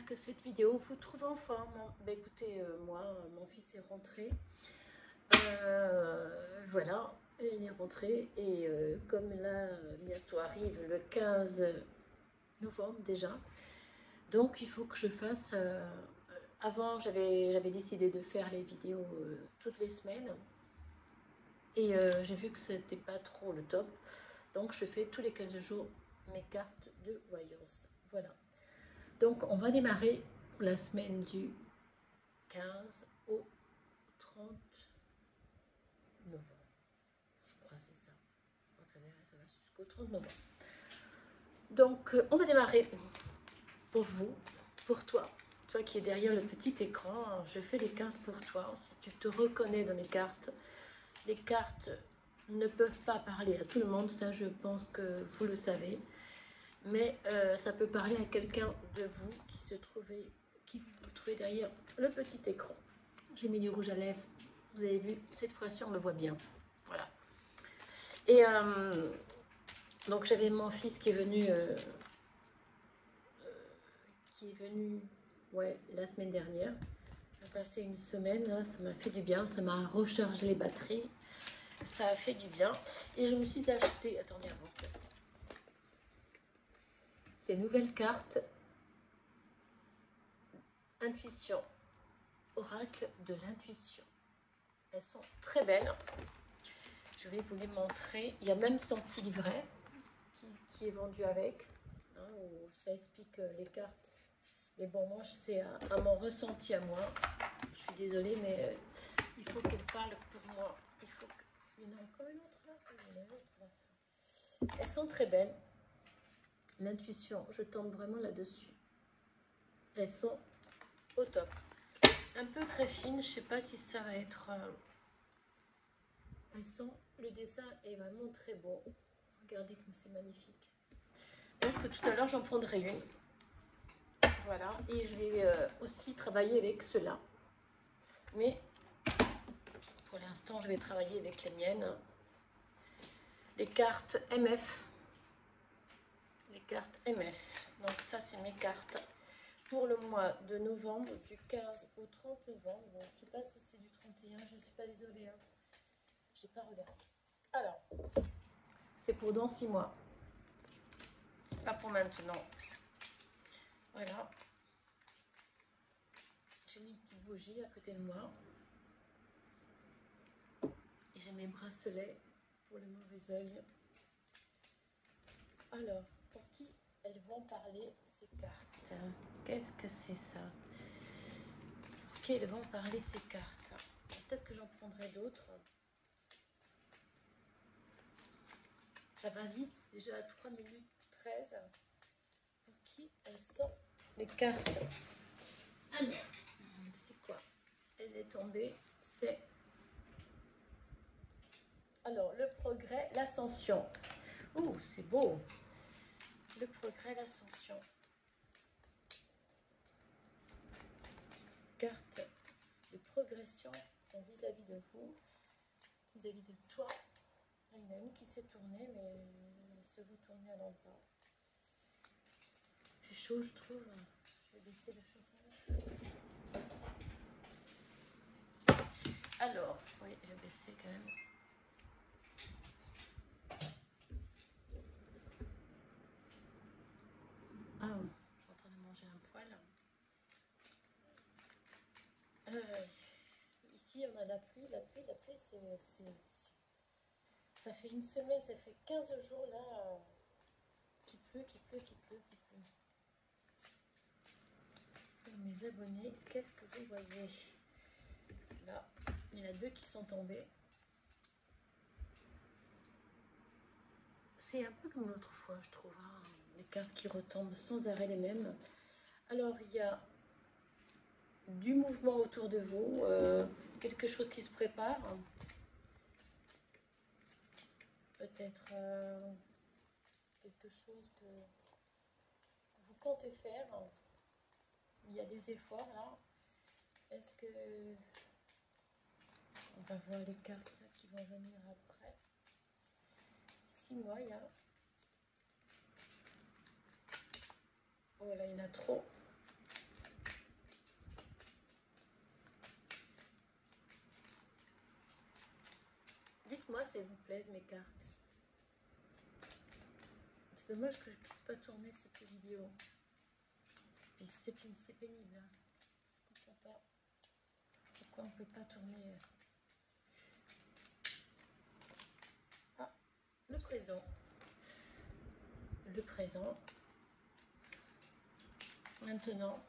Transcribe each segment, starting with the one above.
que cette vidéo vous trouve en forme. Ben écoutez, moi, mon fils est rentré. Voilà, il est rentré. Et comme là, bientôt arrive le 15 novembre déjà, donc il faut que je fasse... avant, j'avais décidé de faire les vidéos toutes les semaines. Et j'ai vu que c'était pas trop le top. Donc je fais tous les 15 jours mes cartes de voyance. Voilà. Donc on va démarrer pour la semaine du 15 au 30 novembre. Je crois que c'est ça. Je crois que ça va jusqu'au 30 novembre. Donc on va démarrer pour vous, pour toi. Toi qui es derrière le petit écran, je fais les cartes pour toi. Si tu te reconnais dans les cartes ne peuvent pas parler à tout le monde, ça je pense que vous le savez. Mais ça peut parler à quelqu'un de vous qui vous trouvez derrière le petit écran. J'ai mis du rouge à lèvres, vous avez vu, cette fois-ci on le voit bien. Voilà. Et donc j'avais mon fils qui est venu ouais, la semaine dernière. J'ai passé une semaine, là, ça m'a fait du bien, ça m'a rechargé les batteries, ça a fait du bien. Et je me suis acheté, attendez avant, ces nouvelles cartes Intuition, Oracle de l'intuition. Elles sont très belles. Je vais vous les montrer. Il y a même son petit livret qui est vendu avec, hein, où ça explique les cartes. Mais bon, moi, c'est à mon ressenti à moi. Je suis désolée, mais il faut qu'elle parle pour moi. Il faut que... Il y en a encore une autre là. Il y en a une autre là. Elles sont très belles. L'intuition, je tombe vraiment là-dessus. Elles sont au top. Un peu très fines, je sais pas si ça va être... elles sont... Le dessin est vraiment très beau. Regardez comme c'est magnifique. Donc tout à l'heure, j'en prendrai une. Voilà. Et je vais aussi travailler avec ceux-là. Mais pour l'instant, je vais travailler avec les miennes. Les cartes MF. Les cartes MF. Donc ça, c'est mes cartes pour le mois de novembre, du 15 au 30 novembre. Bon, je ne sais pas si c'est du 31, je ne suis pas désolée. Hein. Je n'ai pas regardé. Alors, c'est pour dans 6 mois. Pas pour maintenant. Voilà. J'ai mis une petite bougie à côté de moi. Et j'ai mes bracelets pour le mauvais œil. Alors, pour qui elles vont parler ces cartes? Qu'est-ce que c'est ça? Pour qui elles vont parler ces cartes? Peut-être que j'en prendrai d'autres. Ça va vite, déjà à 3 minutes 13. Pour qui elles sont les cartes? Ah non, c'est quoi? Elle est tombée, c'est... Alors, le progrès, l'ascension. Oh, c'est beau. Le progrès, l'ascension. Carte de progression vis-à-vis de vous, vis-à-vis de toi. Là, il y en a une qui s'est tournée, mais elle se retournée à l'endroit. Il fait chaud, je trouve. Je vais baisser le chauffage. Alors, oui, je vais baisser quand même. Ah, je suis en train de manger un poil. Ici, on a la pluie. La pluie, ça fait une semaine, ça fait 15 jours là qu'il pleut, qu'il pleut, qu'il pleut, qu'il pleut. Pour mes abonnés, qu'est-ce que vous voyez? Là, il y en a 2 qui sont tombés. C'est un peu comme l'autre fois, je trouve, hein, les cartes qui retombent sans arrêt les mêmes. Alors, il y a du mouvement autour de vous, quelque chose qui se prépare. Peut-être quelque chose que vous comptez faire. Il y a des efforts là. Est-ce que... On va voir les cartes qui vont venir après. 6 mois, il y a... Oh là, il y en a trop. si elles vous plaisent mes cartes. C'est dommage que je ne puisse pas tourner cette vidéo. Puis c'est pénible. Hein. Pourquoi on ne peut pas tourner Ah, le présent. Le présent. Maintenant.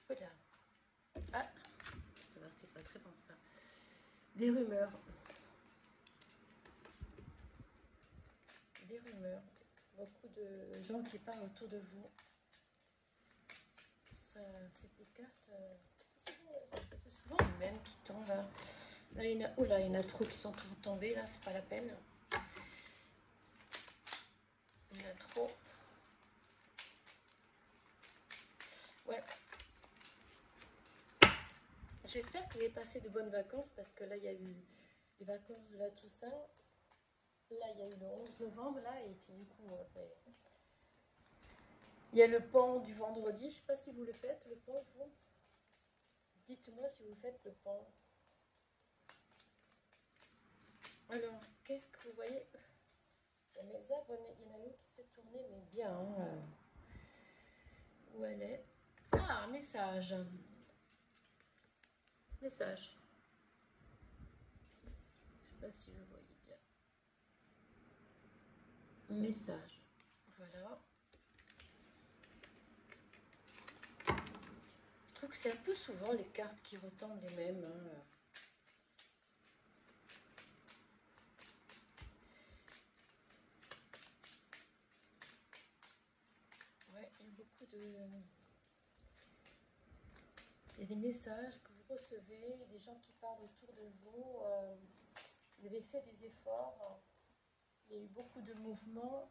Voilà. Ah, c'est pas très bon ça. Des rumeurs. Des rumeurs. Beaucoup de gens qui parlent autour de vous. C'est des cartes. C'est souvent les mêmes qui tombent. Là, il y en a, oh là, il y en a trop qui sont tombés. Là, c'est pas la peine. Il y en a trop. Ouais. J'espère que vous avez passé de bonnes vacances parce que là, il y a eu les vacances de la Toussaint. Là, il y a eu le 11 novembre, là, et puis du coup, il y a le pont du vendredi. Je ne sais pas si vous le faites, le pont, vous. Dites-moi si vous faites le pont. Alors, qu'est-ce que vous voyez? Mes arbres, il y en a une qui s'est tournée, mais bien. Hein. Où elle est? Ah, message. Message. Je ne sais pas si vous voyez bien. Message. Voilà. Je trouve que c'est un peu souvent les cartes qui retombent les mêmes. Hein. Ouais, il y a beaucoup de... Il y a des messages que vous recevez, des gens qui parlent autour de vous. Vous avez fait des efforts. Il y a eu beaucoup de mouvements.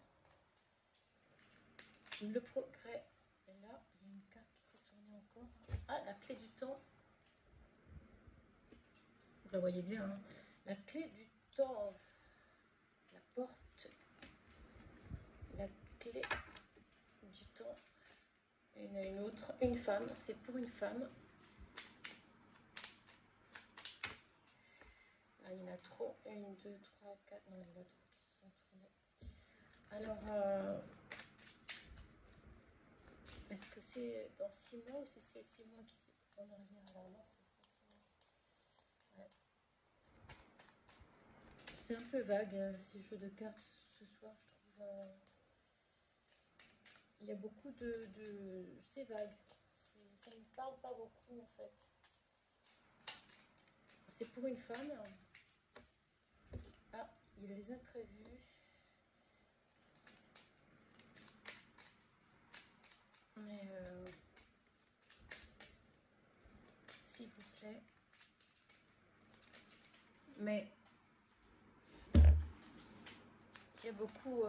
Le progrès est là. Il y a une carte qui s'est tournée encore. Ah, la clé du temps. Vous la voyez bien. Hein. La clé du temps. La porte. La clé du temps. Et il y en a une autre. Une femme. C'est pour une femme. Ah, il y en a trop. 1, 2, 3, 4. Non, il y en a trop qui se sont tournés. Alors, est-ce que c'est dans 6 mois ou si c'est 6 mois qui s'est en arrière? Alors non, c'est 6 mois. Ouais. C'est un peu vague ces jeux de cartes ce soir, je trouve. Il y a beaucoup de... C'est vague. Ça ne me parle pas beaucoup en fait. C'est pour une femme. Ah, il y a les imprévus. Mais s'il vous plaît. Mais il y a beaucoup...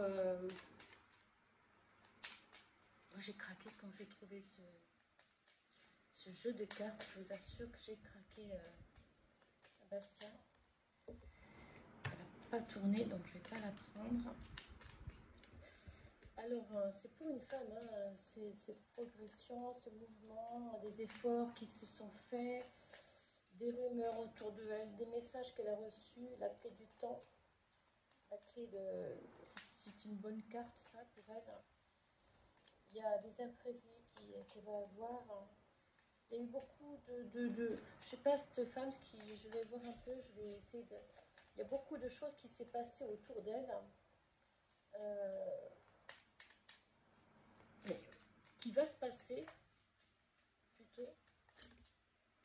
Moi j'ai craqué quand j'ai trouvé ce jeu de cartes. Je vous assure que j'ai craqué à Bastia. Elle n'a pas tourné, donc je ne vais pas la prendre. Alors, c'est pour une femme, hein, c'est cette progression, ce mouvement, des efforts qui se sont faits, des rumeurs autour de elle, des messages qu'elle a reçus, la clé du temps, la clé de... C'est une bonne carte, ça, pour elle. Il y a des imprévus qu'elle va avoir. Il y a eu beaucoup de... Je sais pas, cette femme, je vais voir un peu, je vais essayer de... Il y a beaucoup de choses qui s'est passé autour d'elle. Qui va se passer plutôt.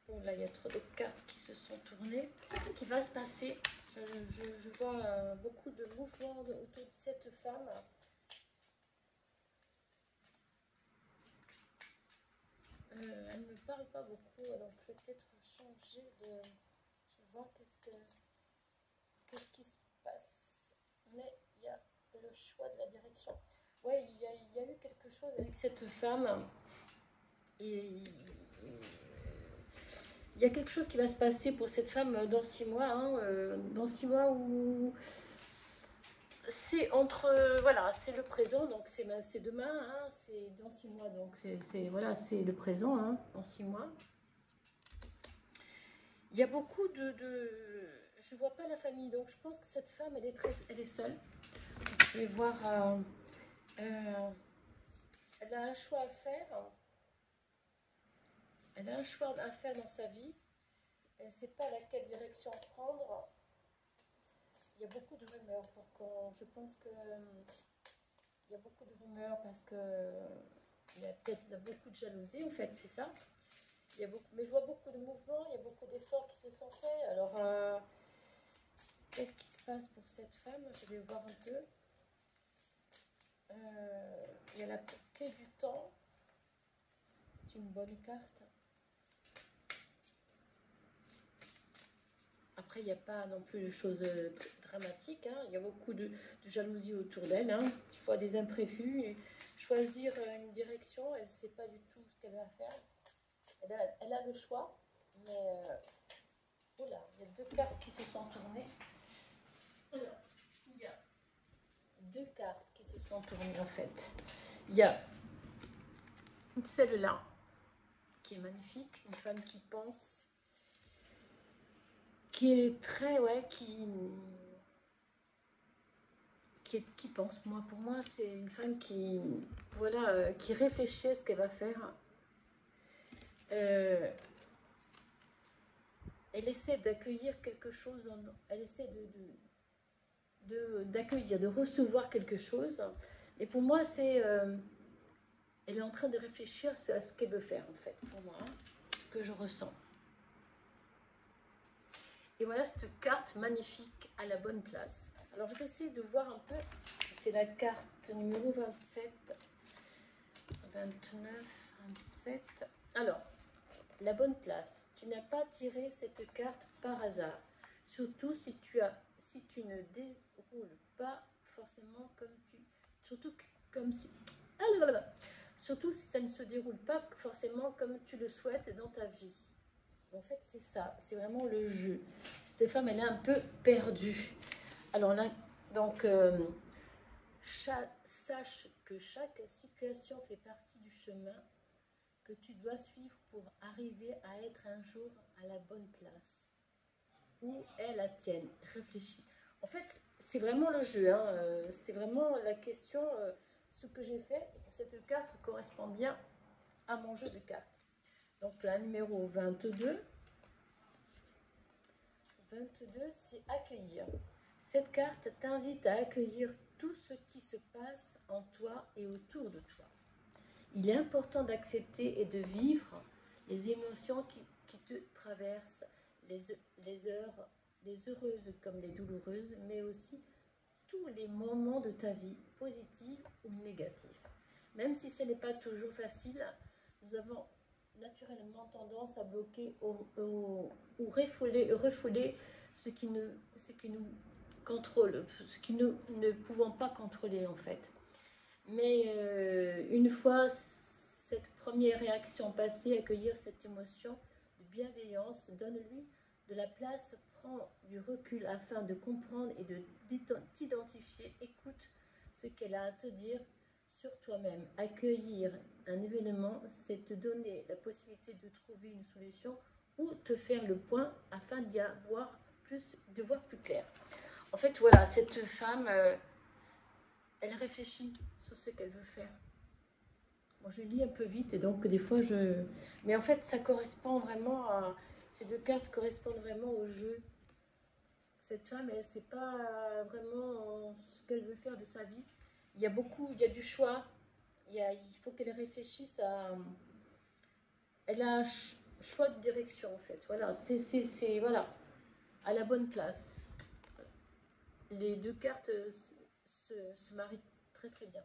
Bon, là il y a trop de cartes qui se sont tournées. Qui va se passer. Je vois beaucoup de mouvements autour de cette femme. Elle ne me parle pas beaucoup, donc je vais peut-être changer de... Je vais voir qu'est-ce qui se passe. Mais il y a le choix de la direction. Ouais, il y a eu quelque chose avec cette femme. Et il y a quelque chose qui va se passer pour cette femme dans 6 mois. Hein, dans 6 mois où c'est entre, voilà, c'est le présent, donc c'est demain, hein, c'est dans 6 mois, donc voilà, c'est le présent, hein, dans 6 mois. Il y a beaucoup je vois pas la famille, donc je pense que cette femme, elle est seule. Je vais voir, euh, elle a un choix à faire, elle a un choix à faire dans sa vie, elle ne sait pas laquelle direction prendre. Il y a beaucoup de rumeurs, je pense que il y a beaucoup de rumeurs parce que il y a peut-être beaucoup de jalousie, en fait, c'est ça. Mais je vois beaucoup de mouvements, il y a beaucoup d'efforts qui se sont faits. Alors, qu'est-ce qui se passe pour cette femme? Je vais voir un peu. Il y a la clé du temps. C'est une bonne carte. Après, il n'y a pas non plus de choses dramatiques, hein. Il y a beaucoup de jalousie autour d'elle, hein. Je vois des imprévus. Et choisir une direction, elle ne sait pas du tout ce qu'elle va faire. Elle a le choix, mais oula, il y a deux cartes qui se sont tournées. Alors, il y a deux cartes qui se sont tournées en fait. Il y a celle-là, qui est magnifique, une femme qui pense, qui est très, ouais, qui pense. Pour moi, c'est une femme qui, voilà, qui réfléchit à ce qu'elle va faire. Elle essaie d'accueillir quelque chose, elle essaie d'accueillir, de recevoir quelque chose. Et pour moi, elle est en train de réfléchir à ce qu'elle veut faire, en fait, pour moi, hein, ce que je ressens. Et voilà cette carte magnifique à la bonne place. Alors, je vais essayer de voir un peu. C'est la carte numéro 27, 29, 27. Alors, la bonne place. Tu n'as pas tiré cette carte par hasard. Surtout si tu ne déroules pas forcément comme tu... Surtout comme si... Ah là là. Surtout si ça ne se déroule pas forcément comme tu le souhaites dans ta vie. En fait, c'est ça, c'est vraiment le jeu. Cette femme, elle est un peu perdue. Alors là, donc, sache que chaque situation fait partie du chemin que tu dois suivre pour arriver à être un jour à la bonne place. Où est la tienne? Réfléchis. En fait, c'est vraiment le jeu, hein. C'est vraiment la question, ce que j'ai fait. Cette carte correspond bien à mon jeu de cartes. Donc la numéro 22. 22, c'est accueillir. Cette carte t'invite à accueillir tout ce qui se passe en toi et autour de toi. Il est important d'accepter et de vivre les émotions qui te traversent, les heureuses comme les douloureuses, mais aussi tous les moments de ta vie, positifs ou négatifs. Même si ce n'est pas toujours facile, nous avons naturellement tendance à bloquer ou refouler ce qui nous contrôle, ce que nous ne pouvons pas contrôler en fait. Mais une fois cette première réaction passée, accueillir cette émotion de bienveillance, donne-lui de la place, prends du recul afin de comprendre et de t'identifier. Écoute ce qu'elle a à te dire sur toi-même. Accueillir un événement, c'est te donner la possibilité de trouver une solution ou te faire le point afin de voir plus clair. En fait, voilà, cette femme, elle réfléchit sur ce qu'elle veut faire. Bon, je lis un peu vite et donc des fois je... Mais en fait, ça correspond vraiment à... Ces deux cartes correspondent vraiment au jeu. Cette femme, elle ne sait pas vraiment ce qu'elle veut faire de sa vie. Il y a du choix. Il faut qu'elle réfléchisse à... Elle a un choix de direction en fait. Voilà, voilà, à la bonne place. Les deux cartes se marient très très bien.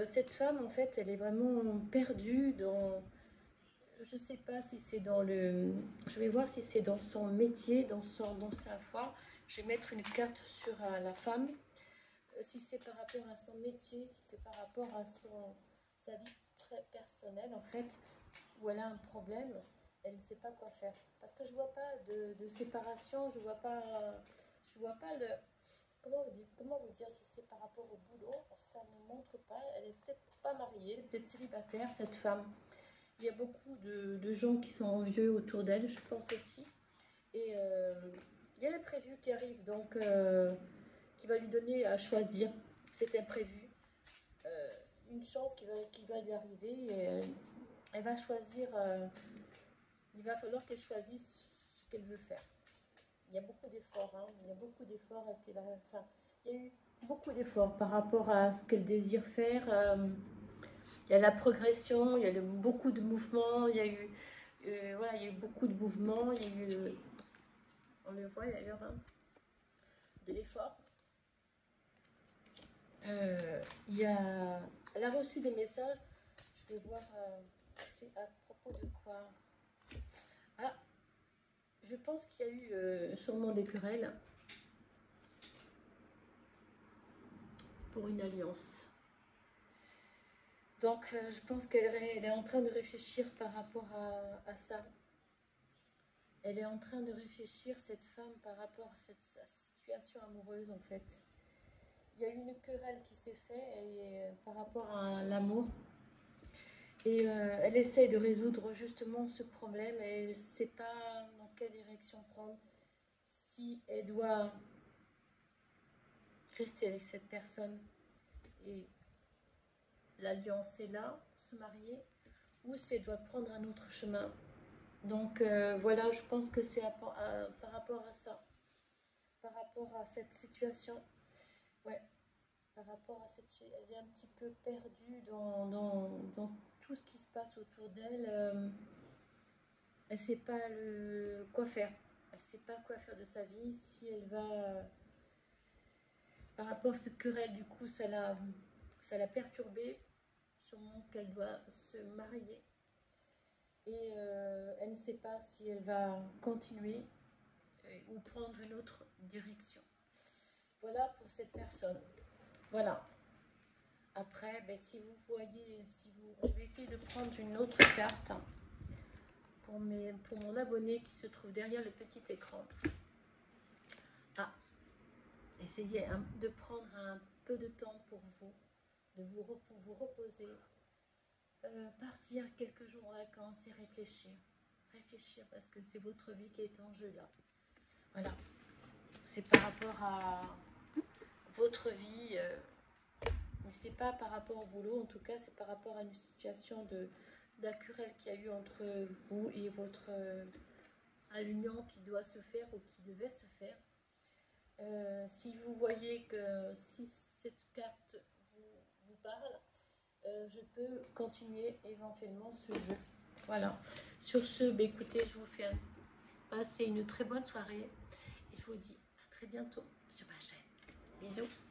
Cette femme, en fait, elle est vraiment perdue dans... Je ne sais pas si c'est dans le... Je vais voir si c'est dans son métier, dans sa foi. Je vais mettre une carte sur la femme. Si c'est par rapport à son métier, si c'est par rapport à sa vie personnelle, en fait, où elle a un problème, elle ne sait pas quoi faire. Parce que je ne vois pas de séparation, je ne vois pas le... comment vous dire si c'est par rapport au boulot, ça ne montre pas, elle est peut-être pas mariée, elle est peut-être célibataire cette femme. Il y a beaucoup de gens qui sont envieux autour d'elle, je pense aussi. Et il y a l'imprévu qui arrive, donc qui va lui donner à choisir cet imprévu. Une chance qui va lui arriver et elle va choisir, il va falloir qu'elle choisisse ce qu'elle veut faire. Il y a beaucoup d'efforts, hein, il y a beaucoup d'efforts enfin, il y a eu beaucoup d'efforts par rapport à ce qu'elle désire faire. Il y a la progression, il y a beaucoup de mouvements, il y a eu, voilà, il y a eu beaucoup de mouvements, il y a eu, on le voit d'ailleurs, hein, de l'effort. Il y a, elle a reçu des messages, je vais voir, c'est à propos de quoi. Ah, je pense qu'il y a eu sûrement des querelles pour une alliance. Donc, je pense qu'elle est en train de réfléchir par rapport à ça. Elle est en train de réfléchir, cette femme, par rapport à sa situation amoureuse, en fait. Il y a eu une querelle qui s'est faite par rapport à l'amour. Et elle essaye de résoudre justement ce problème et elle ne sait pas dans quelle direction prendre. Si elle doit rester avec cette personne et l'alliance est là, se marier, ou si elle doit prendre un autre chemin. Donc voilà, je pense que c'est par rapport à ça, par rapport à cette situation. Ouais, par rapport à cette... Elle est un petit peu perdue dans tout ce qui se passe autour d'elle. Elle ne sait pas quoi faire. Elle ne sait pas quoi faire de sa vie. Si elle va... par rapport à cette querelle, du coup, ça l'a perturbée. Sûrement qu'elle doit se marier. Et elle ne sait pas si elle va continuer ou prendre une autre direction. Voilà pour cette personne. Voilà. Après, ben, si vous voyez, je vais essayer de prendre une autre carte pour mon abonné qui se trouve derrière le petit écran. Ah, essayez de prendre un peu de temps pour vous, pour vous reposer, partir quelques jours en vacances et réfléchir. Réfléchir parce que c'est votre vie qui est en jeu là. Voilà. C'est par rapport à votre vie, mais c'est pas par rapport au boulot, en tout cas, c'est par rapport à une situation de la querelle qu'il y a eu entre vous et votre à l'union qui doit se faire ou qui devait se faire. Si vous voyez que si cette carte vous parle, je peux continuer éventuellement ce jeu. Voilà. Sur ce, bah, écoutez, je vous fais passer une très bonne soirée et je vous dis à très bientôt sur ma chaîne. Bisous.